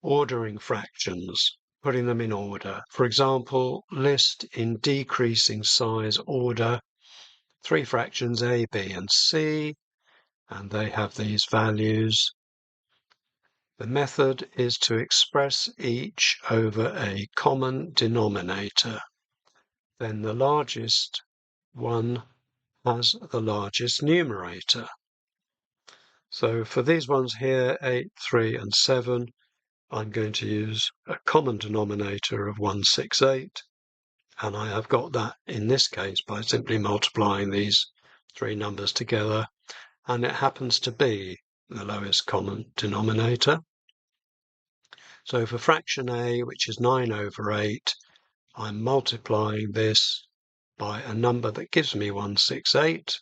ordering fractions, putting them in order. For example, list in decreasing size order 3 fractions A, B, and C, and they have these values. The method is to express each over a common denominator. Then the largest one has the largest numerator. So for these ones here, 8, 3, and 7, I'm going to use a common denominator of 168, and I have got that in this case by simply multiplying these 3 numbers together, and it happens to be the lowest common denominator. So for fraction A, which is 9 over 8, I'm multiplying this by a number that gives me 168,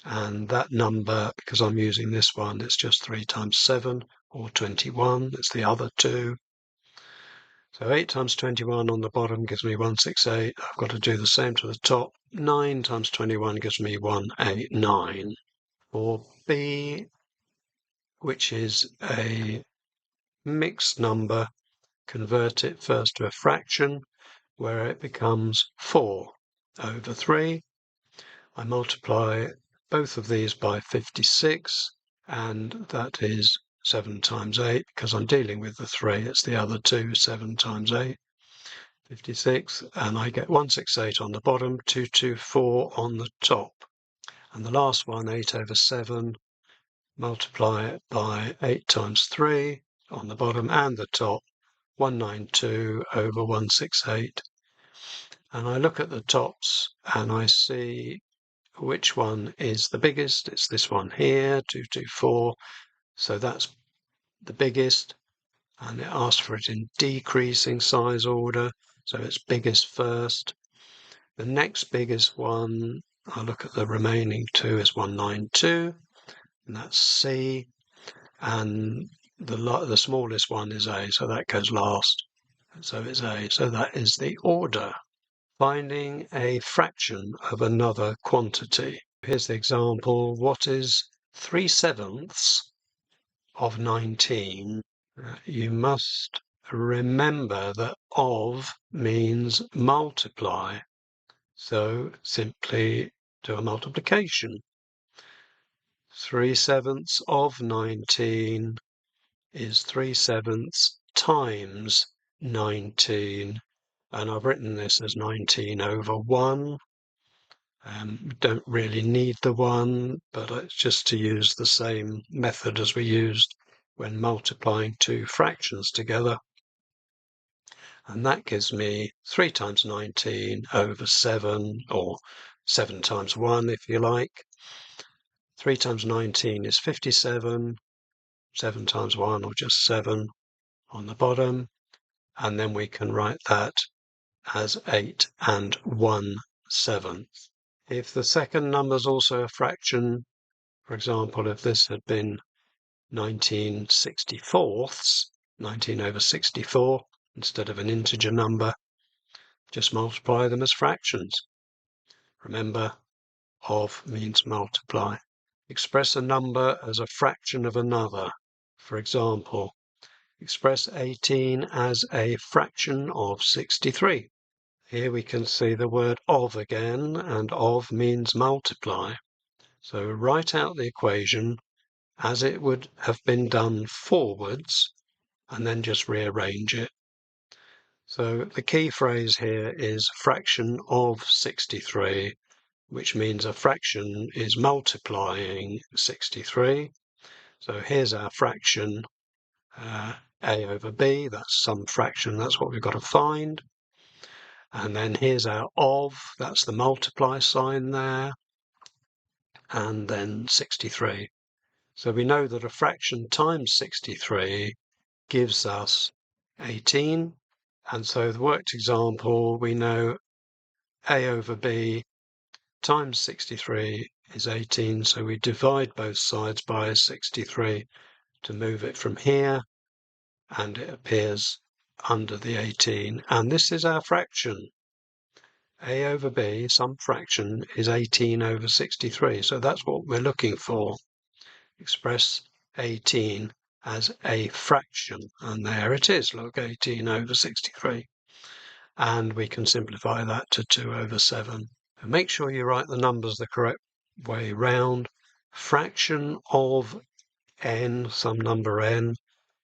and that number, because I'm using this one, it's just 3 times 7, or 21, it's the other 2. So 8 times 21 on the bottom gives me 168. I've got to do the same to the top. 9 times 21 gives me 189. For B, which is a mixed number, convert it first to a fraction where it becomes 4 over 3. I multiply both of these by 56, and that is 7 times 8, because I'm dealing with the 3, it's the other 2, 7 times 8, 56, and I get 168 on the bottom, 224 on the top. And the last one, 8 over 7, multiply it by 8 times 3 on the bottom and the top, 192 over 168. And I look at the tops and I see which one is the biggest. It's this one here, 224. So that's the biggest. And it asks for it in decreasing size order. So it's biggest first. The next biggest one, I look at the remaining 2, is 192. And that's C. And the smallest one is A. So that goes last. So it's A. So that is the order. Finding a fraction of another quantity. Here's the example. What is 3/7 of 19? You must remember that of means multiply. So simply do a multiplication. 3/7 of 19 is 3/7 times 19. And I've written this as 19 over 1. Don't really need the 1, but it's just to use the same method as we used when multiplying 2 fractions together. And that gives me 3 times 19 over 7, or 7 times 1 if you like. 3 times 19 is 57, 7 times 1, or just 7 on the bottom. And then we can write that as 8 and 1/7. If the second number is also a fraction, for example, if this had been 19/64, 19 over 64, instead of an integer number, just multiply them as fractions. Remember, of means multiply. Express a number as a fraction of another. For example, express 18 as a fraction of 63. Here we can see the word of again, and of means multiply. So write out the equation as it would have been done forwards, and then just rearrange it. So the key phrase here is fraction of 63, which means a fraction is multiplying 63. So here's our fraction, A over B, that's some fraction, that's what we've got to find. And then here's our of, that's the multiply sign there, and then 63. So we know that a fraction times 63 gives us 18. And so the worked example, we know A over B times 63 is 18. So we divide both sides by 63 to move it from here, and it appears under the 18. And this is our fraction. A over B, some fraction, is 18 over 63. So that's what we're looking for. Express 18 as a fraction. And there it is, look, 18 over 63. And we can simplify that to 2 over 7. And make sure you write the numbers the correct way round. Fraction of n, some number n,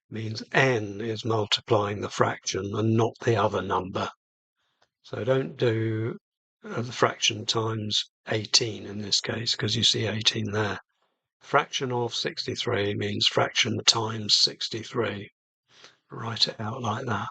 means n is multiplying the fraction and not the other number. So don't do the fraction times 18 in this case, because you see 18 there. Fraction of 63 means fraction times 63. Write it out like that.